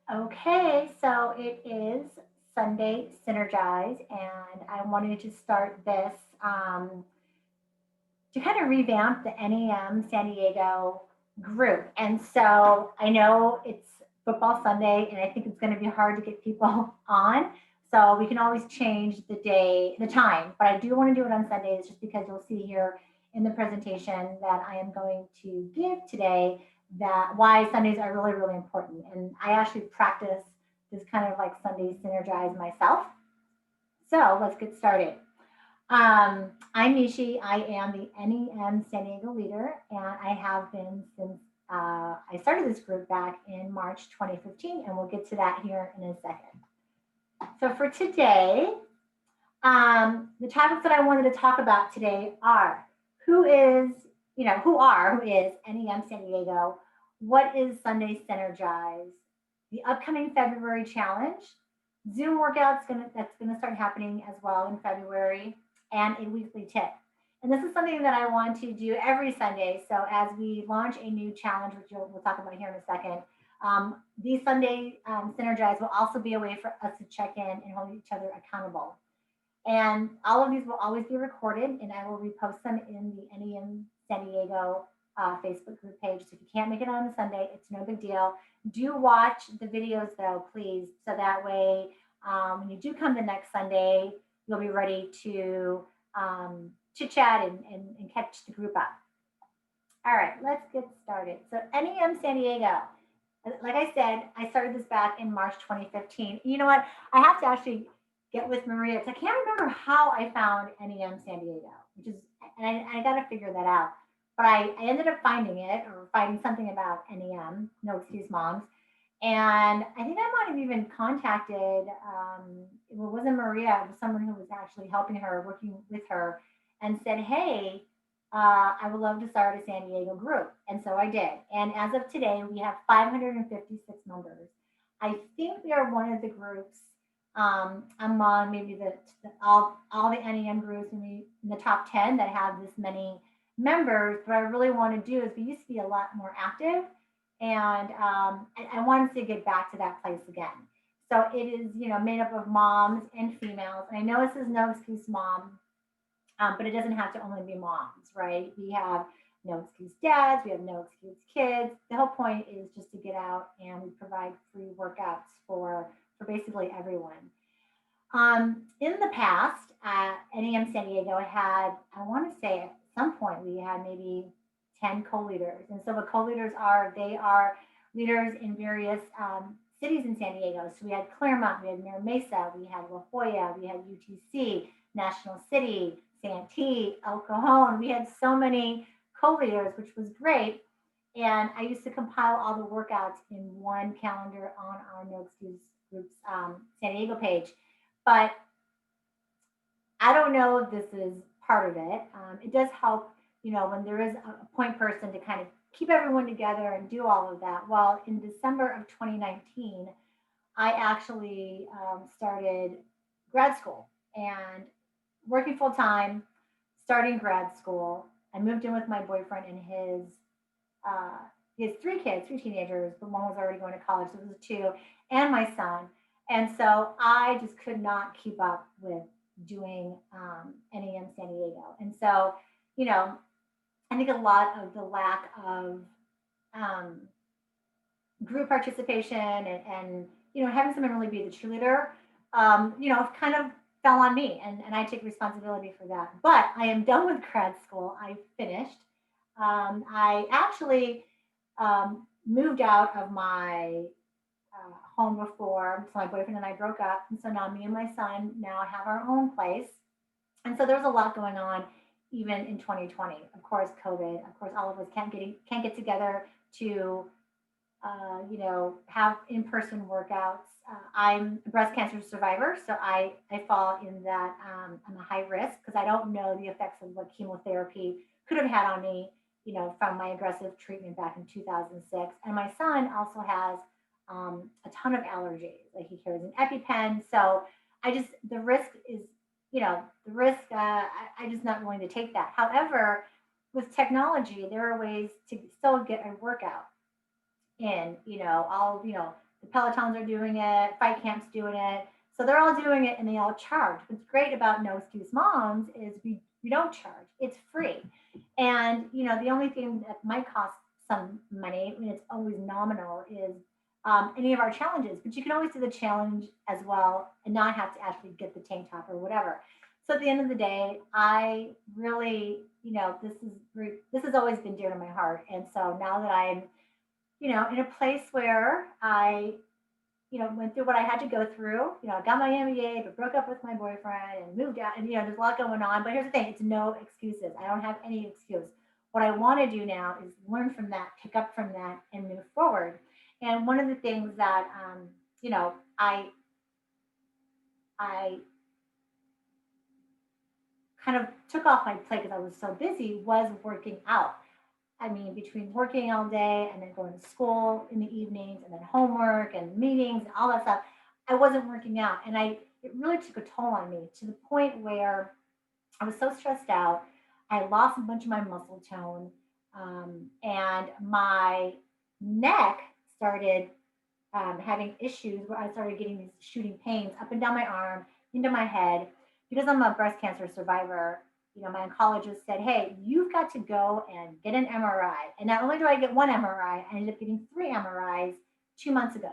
Okay, so it is Sunday Synergize, and I wanted to start this to kind of revamp the NEM San Diego group. And so I know it's football Sunday, and I think it's going to be hard to get people on. So we can always change the day, the time, but I do want to do it on Sundays just because you'll see here in the presentation that I am going to give today that why Sundays are really, really important. And I actually practice this kind of like Sunday synergize myself. So let's get started. I'm Meeshie. I am the NEM San Diego leader, and I have been since I started this group back in March 2015, and we'll get to that here in a second. So for today, the topics that I wanted to talk about today are who is, who is NEM San Diego, what is Sunday Synergize, the upcoming February challenge, Zoom workouts that's gonna start happening as well in February, and a weekly tip. And this is something that I want to do every Sunday. So as we launch a new challenge, which we'll talk about here in a second, these Sunday Synergize will also be a way for us to check in and hold each other accountable. And all of these will always be recorded, and I will repost them in the NEM San Diego Facebook group page. So if you can't make it on a Sunday, it's no big deal. Do watch the videos though, please, so that way when you do come the next Sunday, you'll be ready to chit chat and catch the group up. All right, let's get started. So NEM San Diego. Like I said, I started this back in March 2015. You know what? I have to actually get with Maria because I can't remember how I found NEM San Diego, which is, and I got to figure that out. But I ended up finding it or finding something about NEM, No Excuse Moms. And I think I might have even contacted, it wasn't Maria, it was someone who was actually helping her, working with her, and said, hey, I would love to start a San Diego group. And so I did. And as of today, we have 556 members. I think we are one of the groups among maybe all the NEM groups in the top 10 that have this many members. What I really want to do is we used to be a lot more active, and I wanted to get back to that place again. So it is, made up of moms and females. And I know this is no excuse mom, but it doesn't have to only be moms, right? We have no excuse dads, we have no excuse kids. The whole point is just to get out and we provide free workouts for basically everyone. In the past, NEM San Diego had, I want to say at some point we had maybe 10 co-leaders. And so what co-leaders are, they are leaders in various cities in San Diego. So we had Claremont, we had Mira Mesa, we had La Jolla, we had UTC, National City, Santee, El Cajon. We had so many co-leaders, which was great. And I used to compile all the workouts in one calendar on our No Excuse Groups San Diego page. But I don't know if this is part of it. It does help, when there is a point person to kind of keep everyone together and do all of that. Well, in December of 2019, I actually started grad school and working full time, starting grad school. I moved in with my boyfriend and uh, he has three kids, three teenagers, but one was already going to college, so it was two, and my son. And so I just could not keep up with doing NEM San Diego. And so, you know, I think a lot of the lack of um, group participation and having someone really be the cheerleader, kind of fell on me, and I take responsibility for that. But I am done with grad school. I finished. I actually moved out of my home before, so my boyfriend and I broke up, and so now me and my son now have our own place. And so there's a lot going on, even in 2020. Of course, COVID. Of course, all of us can't get together to have in-person workouts. I'm a breast cancer survivor, so I fall in that I'm a high risk because I don't know the effects of what chemotherapy could have had on me, from my aggressive treatment back in 2006. And my son also has a ton of allergies. Like he carries an EpiPen, so the risk is, the risk. I just not willing to take that. However, with technology, there are ways to still get a workout in, all, the the Pelotons are doing it, Fight Camp's doing it. So they're all doing it and they all charge. What's great about No Excuse Moms is we don't charge. It's free. And the only thing that might cost some money, I mean it's always nominal, is any of our challenges. But you can always do the challenge as well and not have to actually get the tank top or whatever. So at the end of the day, I really, this has always been dear to my heart. And so now that I'm, in a place where I went through what I had to go through. I got my MBA, but broke up with my boyfriend and moved out. And, there's a lot going on. But here's the thing, it's no excuses. I don't have any excuse. What I want to do now is learn from that, pick up from that, and move forward. And one of the things that, I kind of took off my plate because I was so busy was working out. I mean, between working all day and then going to school in the evenings and then homework and meetings and all that stuff, I wasn't working out. And it really took a toll on me to the point where I was so stressed out. I lost a bunch of my muscle tone. And my neck started having issues where I started getting these shooting pains up and down my arm, into my head. Because I'm a breast cancer survivor, my oncologist said, hey, you've got to go and get an MRI. And not only do I get one MRI, I ended up getting 3 MRIs 2 months ago.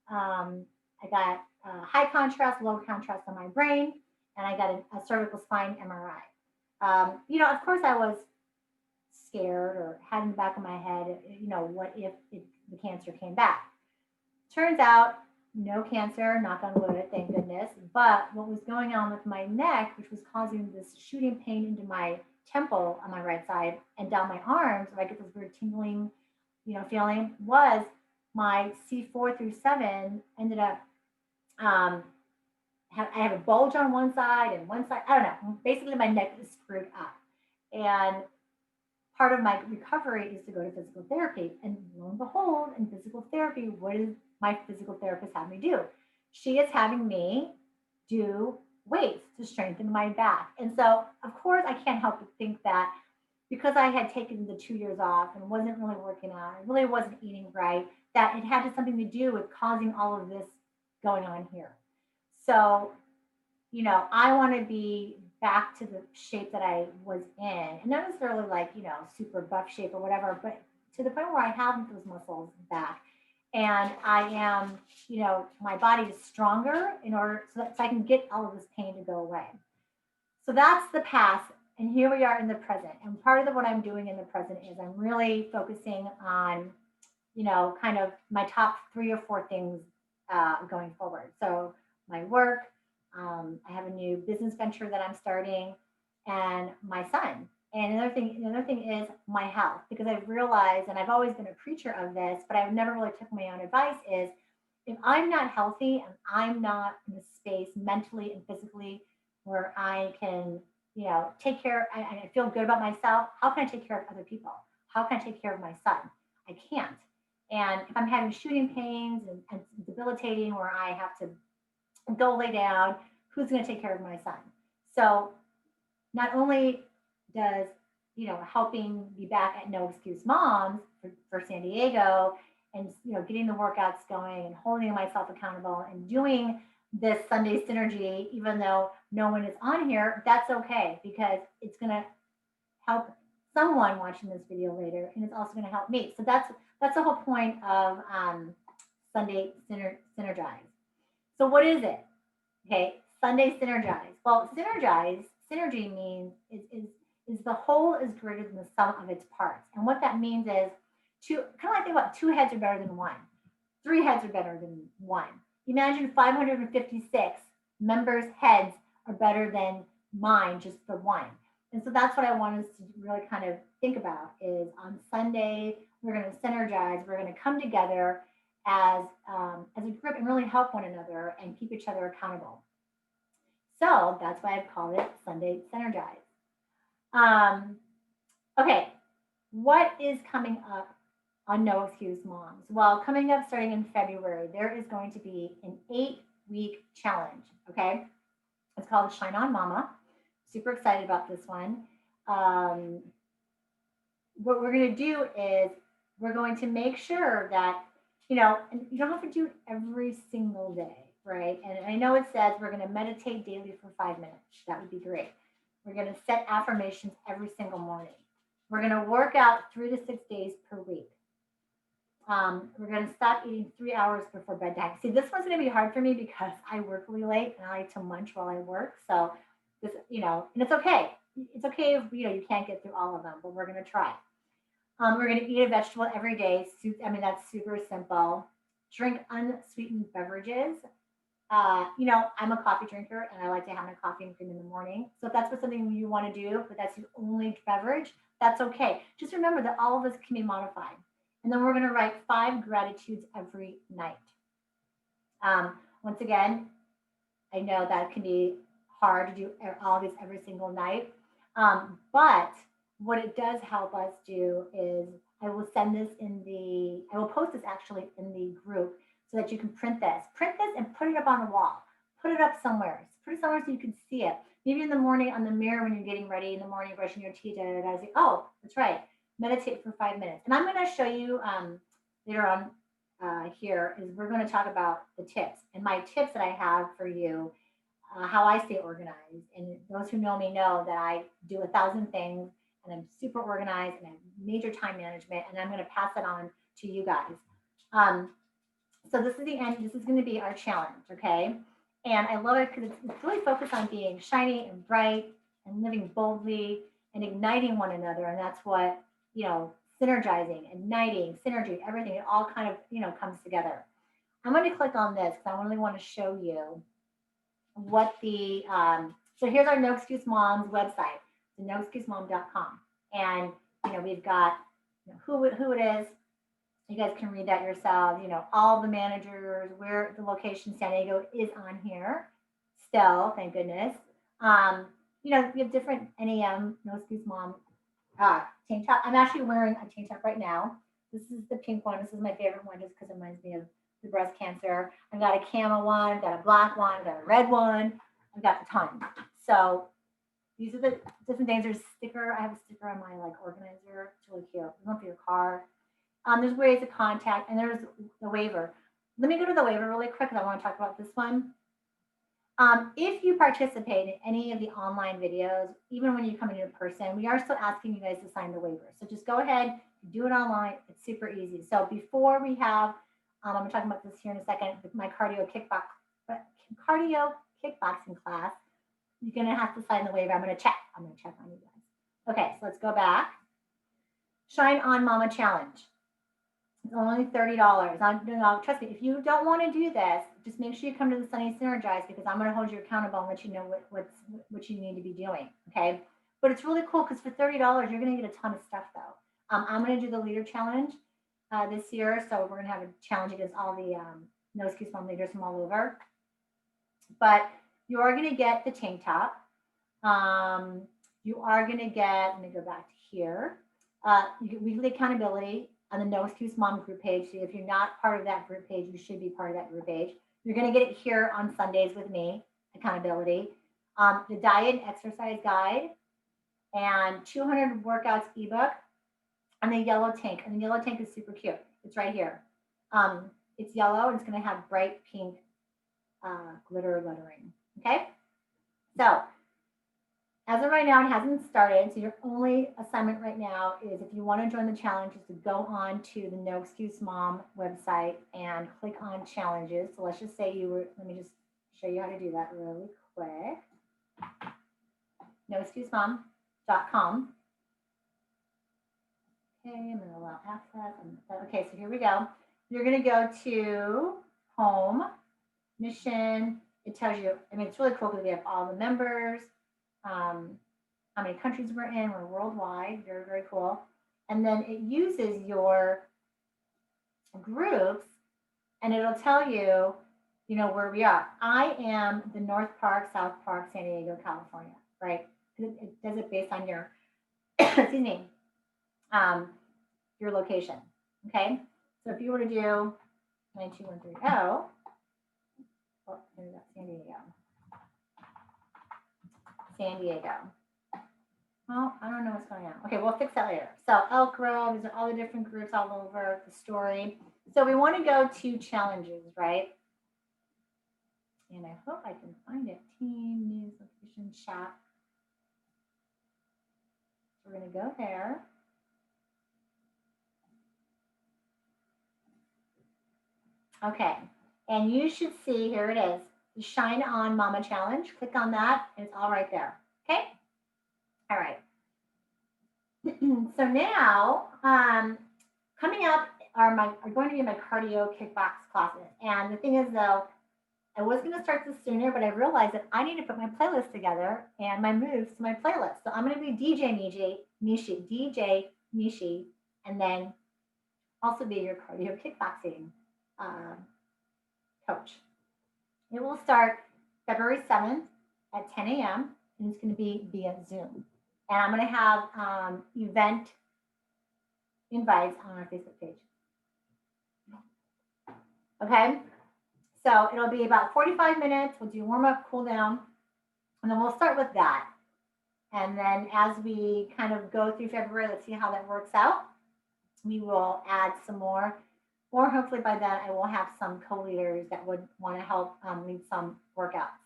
I got high contrast, low contrast on my brain, and I got a cervical spine MRI. Of course, I was scared or had in the back of my head, what if the cancer came back? Turns out, no cancer, knock on wood, thank goodness. But what was going on with my neck, which was causing this shooting pain into my temple on my right side and down my arms, where I get this weird tingling, feeling, was my C4 through 7 ended up, I have a bulge on one side and one side, I don't know. Basically, my neck is screwed up. And part of my recovery is to go to physical therapy. And lo and behold, in physical therapy, what does my physical therapist have me do? She is having me do weights to strengthen my back. And so, of course, I can't help but think that because I had taken the 2 years off and wasn't really working out, I really wasn't eating right, that it had something to do with causing all of this going on here. So, I want to be back to the shape that I was in, and not necessarily like, super buff shape or whatever, but to the point where I have those muscles back and I am, my body is stronger in order so I can get all of this pain to go away. So that's the past. And here we are in the present. And part of what I'm doing in the present is I'm really focusing on, kind of my top 3 or 4 things going forward. So my work, I have a new business venture that I'm starting, and my son. And another thing is my health, because I've realized, and I've always been a preacher of this, but I've never really took my own advice, is if I'm not healthy and I'm not in a space mentally and physically where I can, take care, I feel good about myself, how can I take care of other people? How can I take care of my son? I can't. And if I'm having shooting pains and debilitating where I have to go lay down, who's going to take care of my son? So not only does, helping be back at No Excuse Moms for San Diego and, getting the workouts going and holding myself accountable and doing this Sunday Synergy, even though no one is on here, that's okay because it's going to help someone watching this video later, and it's also going to help me. So that's the whole point of Sunday Synergize. So what is it? Okay, Sunday Synergize. Well, synergy means is the whole is greater than the sum of its parts. And what that means is kind of like think about 2 heads are better than 1. 3 heads are better than 1. Imagine 556 members' heads are better than mine, just the one. And so that's what I want us to really kind of think about is on Sunday, we're going to synergize. We're going to come together as a group and really help one another and keep each other accountable. So that's why I've called it Sunday Synergize. Okay, what is coming up on No Excuse Moms? Well, coming up starting in February, there is going to be an 8-week challenge, okay? It's called Shine On Mama. Super excited about this one. What we're going to do is we're going to make sure that and you don't have to do it every single day, right? And I know it says we're going to meditate daily for 5 minutes. That would be great. We're going to set affirmations every single morning. We're going to work out 3 to 6 days per week. We're going to stop eating 3 hours before bedtime. See, this one's going to be hard for me because I work really late and I like to munch while I work. So this, and it's okay. It's okay if you can't get through all of them, but we're going to try. We're going to eat a vegetable every day. That's super simple. Drink unsweetened beverages. I'm a coffee drinker and I like to have my coffee and cream in the morning. So if that's something you want to do, but that's your only beverage, that's okay. Just remember that all of this can be modified. And then we're going to write 5 gratitudes every night. Once again, I know that can be hard to do all of these every single night. But what it does help us do is I will post this actually in the group so that you can print this. Print this and put it up on the wall. Put it up somewhere. Put it somewhere so you can see it. Maybe in the morning on the mirror when you're getting ready in the morning, brushing your teeth, say, oh, that's right. Meditate for 5 minutes. And I'm going to show you later on here is we're going to talk about the tips. And my tips that I have for you, how I stay organized. And those who know me know that I do 1,000 things and I'm super organized and I have major time management. And I'm going to pass it on to you guys. So this is the end. This is going to be our challenge, okay? And I love it because it's really focused on being shiny and bright and living boldly and igniting one another. And that's what, synergizing, igniting, synergy, everything, it all kind of, comes together. I'm going to click on this because I really want to show you what so here's our No Excuse Moms website, the noexcusemom.com. And, we've got who it is. You guys can read that yourselves. All the managers, where the location San Diego is on here still, thank goodness. We have different NEM, No Excuse Mom tank top. I'm actually wearing a tank top right now. This is the pink one. This is my favorite one just because it reminds me of the breast cancer. I've got a camo one, got a black one, got a red one. I've got the ton. So these are the different things. There's a sticker. I have a sticker on my organizer. It's really cute. One for your car. There's ways to contact, and there's the waiver. Let me go to the waiver really quick because I want to talk about this one. If you participate in any of the online videos, even when you come in person, we are still asking you guys to sign the waiver. So just go ahead, do it online. It's super easy. So before we have, I'm going to talk about this here in a second, my cardio kickboxing class, you're going to have to sign the waiver. I'm going to check on you guys. Okay, so let's go back. Shine On Mama Challenge. It's only $30. Now, trust me, if you don't want to do this, just make sure you come to the Sunny Synergize because I'm going to hold you accountable and let you know what you need to be doing. Okay, but it's really cool because for $30, you're going to get a ton of stuff though. I'm going to do the leader challenge this year, so we're going to have a challenge against all the No Excuse Mom leaders from all over. But you are going to get the tank top. You are going to get. Let me go back to here. You get weekly accountability on the No Excuse Mom group page. So if you're not part of that group page, you should be part of that group page. You're going to get it here on Sundays with me, accountability. The diet and exercise guide and 200 workouts ebook and the yellow tank. And the yellow tank is super cute. It's right here. It's yellow and it's going to have bright pink glitter lettering. Okay. So as of right now, it hasn't started. So your only assignment right now is if you want to join the challenge is to go on to the No Excuse Mom website and click on challenges. So let's just say let me just show you how to do that really quick. noexcusemom.com. Okay, I'm going to allow access. Okay, so here we go. You're going to go to home, mission. It tells you, it's really cool because we have all the members. How many countries we're in. We're worldwide. Very, very cool. And then it uses your groups and it'll tell you, where we are. I am the North Park, South Park, San Diego, California, right? It does it based on your, excuse me, your location. Okay. So if you were to do 92130, oh, there's that San Diego. Well, I don't know what's going on. Okay, we'll fix that later. So Elk Grove, these are all the different groups all over the story. So we want to go to challenges, right? And I hope I can find it. Team, news, location, chat. So we're going to go there. Okay, and you should see, here it is, the Shine On Mama Challenge. Click on that, and it's all right there. Okay? All right. So now, coming up are going to be my cardio kickbox classes. And the thing is, though, I was going to start this sooner, but I realized that I need to put my playlist together and my moves to my playlist. So I'm going to be DJ Meeshie, and then also be your cardio kickboxing uh, coach. It will start February 7th at 10 a.m. and it's going to be via Zoom. And I'm going to have event invites on our Facebook page. Okay, so it'll be about 45 minutes. We'll do warm up, cool down, and then we'll start with that. And then as we kind of go through February, let's see how that works out. We will add some more, or hopefully by then I will have some co-leaders that would want to help lead some workouts.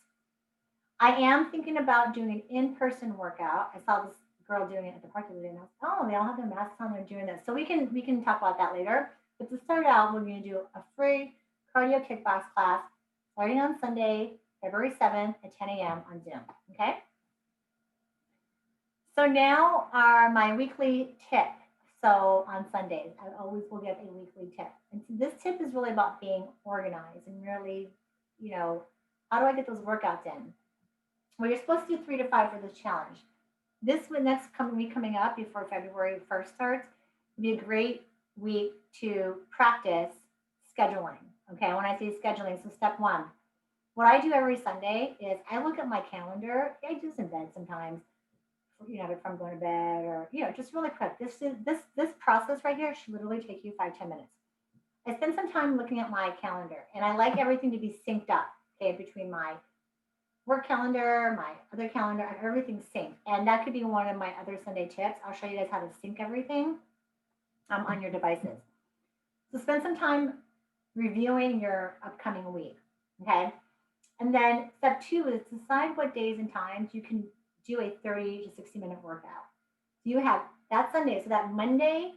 I am thinking about doing an in-person workout. I saw this girl doing it at the park the other day, and I was, oh, they all have their masks on. They're doing this, so we can talk about that later. But to start out, we're going to do a free cardio kickbox class starting on Sunday, February 7th at 10 a.m. on Zoom. Okay. So now are my weekly tip. So on Sundays, I always will give a weekly tip, and so this tip is really about being organized and really, how do I get those workouts in? Well, you're supposed to do 3 to 5 for this challenge. This next week coming up before February 1st starts would be a great week to practice scheduling. Okay, when I say scheduling, so step one, what I do every Sunday is I look at my calendar. I do this in bed sometimes, if I'm going to bed or just really quick. This process right here should literally take you 5-10 minutes. I spend some time looking at my calendar, and I like everything to be synced up. Okay, between my work calendar, my other calendar, and everything's synced. And that could be one of my other Sunday tips. I'll show you guys how to sync everything on your devices. So spend some time reviewing your upcoming week. Okay. And then step 2 is decide what days and times you can do a 30 to 60-minute workout. So you have that Sunday, so that Monday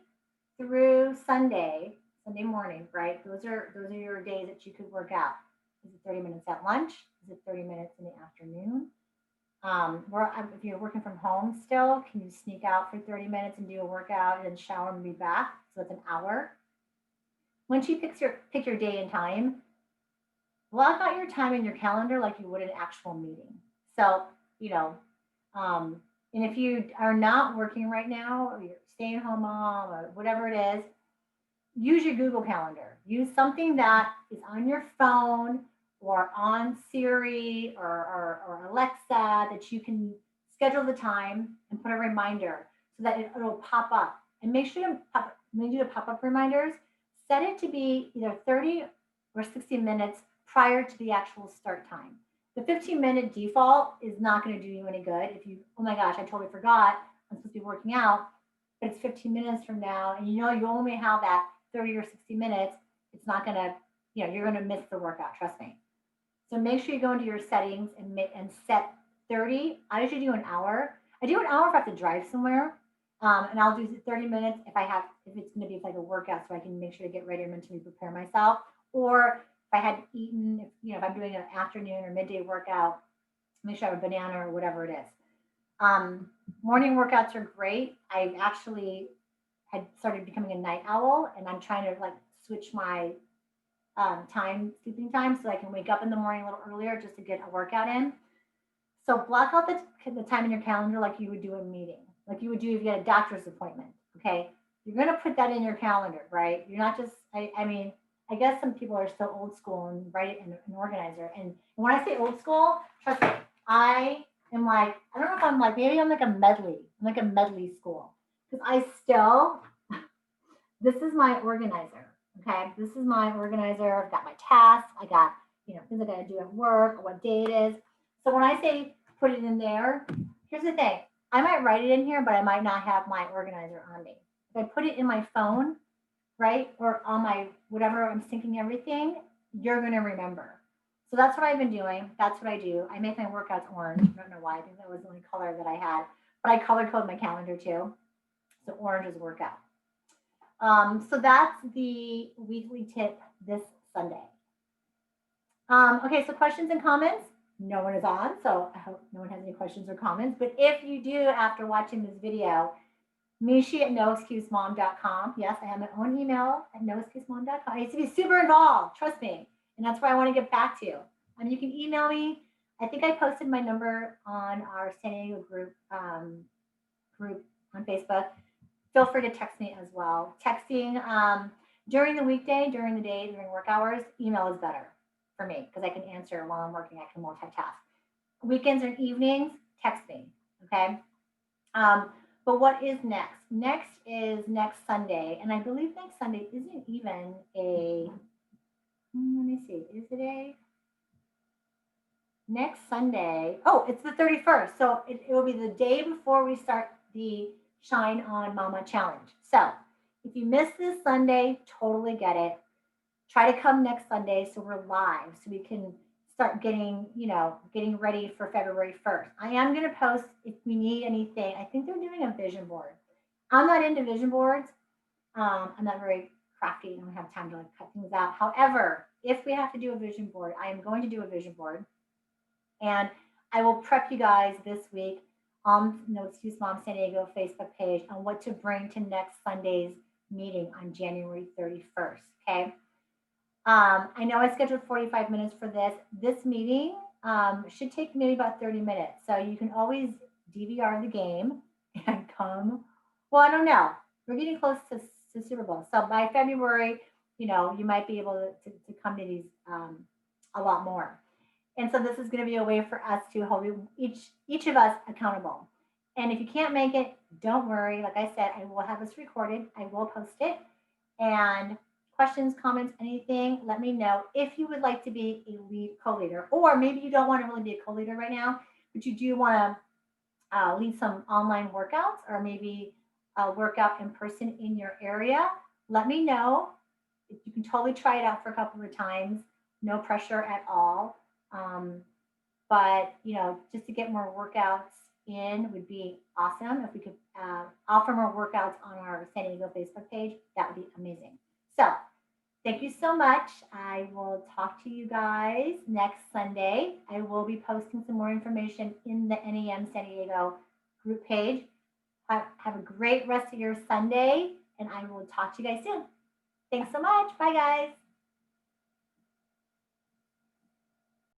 through Sunday morning, right? Those are your days that you could work out. Is it 30 minutes at lunch? Is it 30 minutes in the afternoon? If you're working from home still, can you sneak out for 30 minutes and do a workout and then shower and be back? So it's an hour. Once you pick your day and time, block out your time in your calendar like you would an actual meeting. So, and if you are not working right now, or you're staying home mom or whatever it is, use your Google Calendar. Use something that is on your phone or on Siri or Alexa that you can schedule the time and put a reminder so that it'll pop up. And make sure when you do the pop-up reminders, set it to be either 30 or 60 minutes prior to the actual start time. The 15-minute default is not going to do you any good. If you, oh my gosh, I totally forgot, I'm supposed to be working out, but it's 15 minutes from now, and you only have that 30 or 60 minutes, it's not going to, you're going to miss the workout, trust me. So make sure you go into your settings and set 30. I usually do an hour. I do an hour if I have to drive somewhere, and I'll do 30 minutes if it's going to be like a workout, so I can make sure to get ready and mentally prepare myself. Or if I had eaten, if I'm doing an afternoon or midday workout, make sure I have a banana or whatever it is. Morning workouts are great. I actually had started becoming a night owl, and I'm trying to switch my sleeping time, so I can wake up in the morning a little earlier just to get a workout in. So block out the time in your calendar like you would do a meeting, like you would do if you had a doctor's appointment. Okay, you're going to put that in your calendar, right? You're not just. I guess some people are still old school and write it in an organizer. And when I say old school, trust me, I am I don't know if I'm maybe I'm like a medley. I'm like a medley school because I still. This is my organizer. Okay, this is my organizer. I've got my tasks. I got things I got to do at work or what day it is. So when I say put it in there, here's the thing. I might write it in here, but I might not have my organizer on me. If I put it in my phone, right, or on my whatever I'm syncing everything, you're going to remember. So that's what I've been doing. That's what I do. I make my workouts orange. I don't know why. I think that was the only color that I had, but I color code my calendar too. So orange is workout. So that's the weekly tip this Sunday. Okay, so questions and comments. No one is on, so I hope no one has any questions or comments. But if you do, after watching this video, Meeshie at noexcusemom.com. Yes, I have my own email at noexcusemom.com. I used to be super involved, trust me. And that's where I want to get back to. You can email me. I think I posted my number on our San Diego group on Facebook. Feel free to text me as well. Texting during the weekday, during the day, during work hours, email is better for me because I can answer while I'm working. I can multitask. Weekends and evenings, text me. Okay. But what is next? Next is next Sunday, and I believe next Sunday isn't even a. Let me see. Is it a next Sunday? Oh, it's the 31st. So it will be the day before we start the Shine On Mama Challenge. So if you miss this Sunday, totally get it. Try to come next Sunday so we're live, so we can start getting ready for February 1st. I am going to post if we need anything. I think they're doing a vision board. I'm not into vision boards. I'm not very crafty. I don't have time to like cut things out. However, if we have to do a vision board, I am going to do a vision board, and I will prep you guys this week on No Excuse Mom San Diego Facebook page on what to bring to next Sunday's meeting on January 31st. Okay. I know I scheduled 45 minutes for this. This meeting should take maybe about 30 minutes. So you can always DVR the game and come. Well, I don't know. We're getting close to Super Bowl. So by February, you might be able to come to these a lot more. And so this is going to be a way for us to hold each of us accountable. And if you can't make it, don't worry. Like I said, I will have this recorded. I will post it. And questions, comments, anything, let me know. If you would like to be a co-leader, or maybe you don't want to really be a co-leader right now, but you do want to lead some online workouts, or maybe a workout in person in your area, let me know. You can totally try it out for a couple of times. No pressure at all. But just to get more workouts in would be awesome. If we could offer more workouts on our San Diego Facebook page, that would be amazing. So thank you so much. I will talk to you guys next Sunday. I will be posting some more information in the NEM San Diego group page. Have a great rest of your Sunday, and I will talk to you guys soon. Thanks so much. Bye, guys.